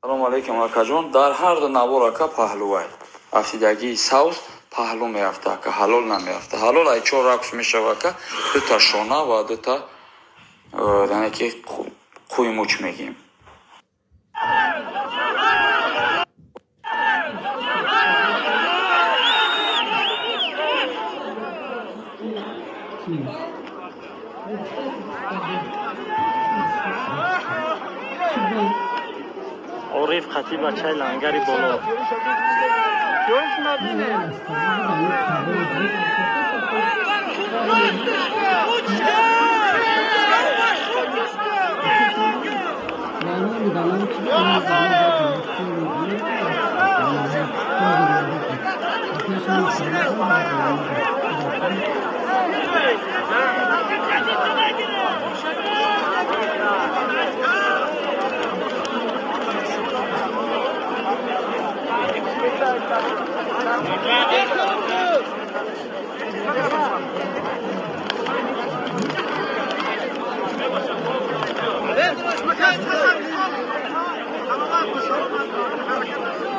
салом алейкум акаҷон. Дар ҳар ду навор ака паҳлӯвай афтидагии савз паҳлӯ меафта ака, ҳалол намеафта. Ҳалол ай чор рақс мешава ака, дута шона ва дута яъне ки қӯи муч мегим. عارف خطیب بچه لنگری بالا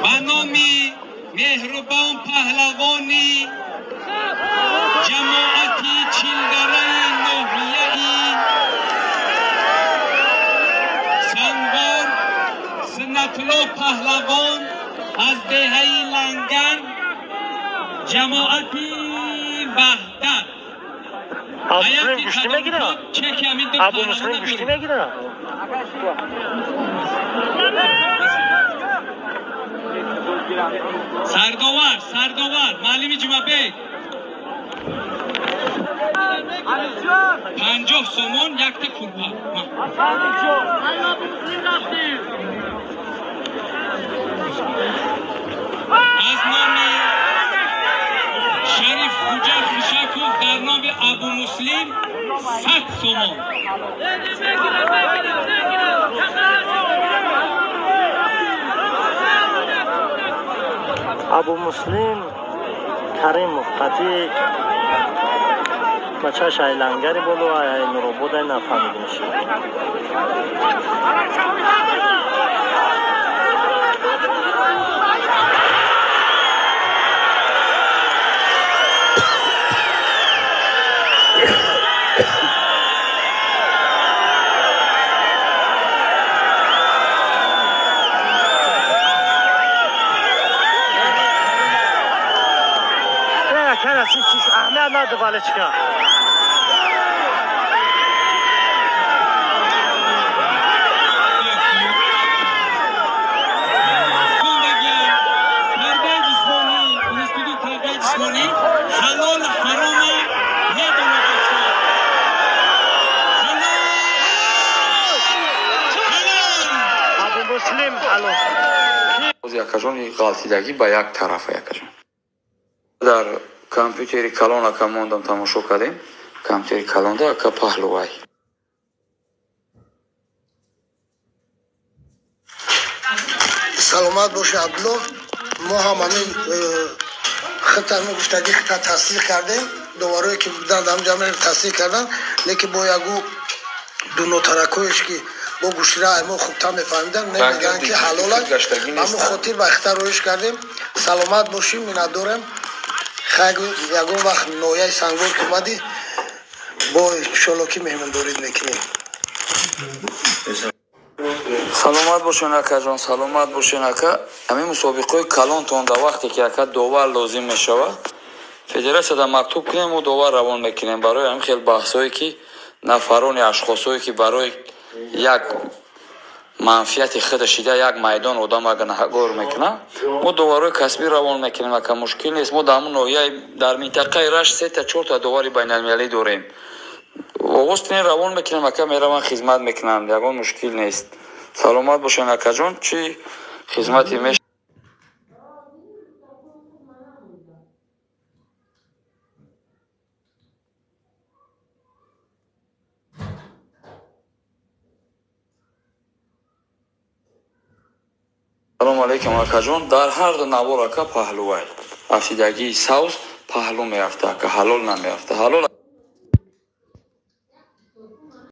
به نام مهربان پهلوانی جماعتی چیلدره ناحیه‌ای سنگار سنت‌الله پهلوان از دهه لنگر جماعتی وحدت ابو مسلم گوشتی میگیره ابو مسلم گوشتی میگیره سرداور معلم جمعه 50 سومون یک تا کورپا از نام شریف خوجه خشکوف در نام ابو مسلم 100 سومون ابو مسلم کریم مفتی بچه شایلنگری بولو ای نورابود ای نفهمیده میشه احمد نده بالچکا حلال حرام ابو مسلم حلال якажон ғалтидагӣ ба як тарафа якажон. Дар компютери калон ака мондам тамошо кардем. Компютери калонда ака паҳлӯвай. саломат боши абдулло. мо ҳам ҳамин хитами гуфтагӣ хита тасдиқ кардем. доварое ки буданд ҳам ҷамъа тасдиқ кардан, лекин бо ягу ду нотаракоеш ки бо гӯштира мо хубтар мефаҳмидан намегӯянд ки ҳалол аст. ҳамон хотир ба хита роиш кардем. саломат бошим, миннатдорам. ягон вақт ноҳияи сангор ки омадӣ бо шолокӣ меҳмондорӣ мекунем. саломат бошен акаҷон, саломат бошен ака. ҳамин мусобиқаҳои калонтон дар вақте ки ака довар лозим мешавад, федератсияда мактуб кунем ва довар равон мекунем барои ҳамин хел баҳсҳое ки нафарони ашхосое ки барои як манфиати худа шида як майдон одам ага наҳгор мекунад, мо доварҳои касбӣ равон мекунем. ака мушкил нест. мо дар ҳамон ноҳияи дар минтақаи рашт 3 та 4 та довари байналмилалӣ дорем. оғоз кунем равон мекунем, ака мераванд хизмат мекунанд, ягон мушкил нест. саломат бошен акаҷон. чӣ хизмати меш салом алейкум акаҷон. дар ҳар ду навор ака паҳлӯвай афтидагии савз паҳлӯ меафта ака, ҳалол намеафта. ҳалол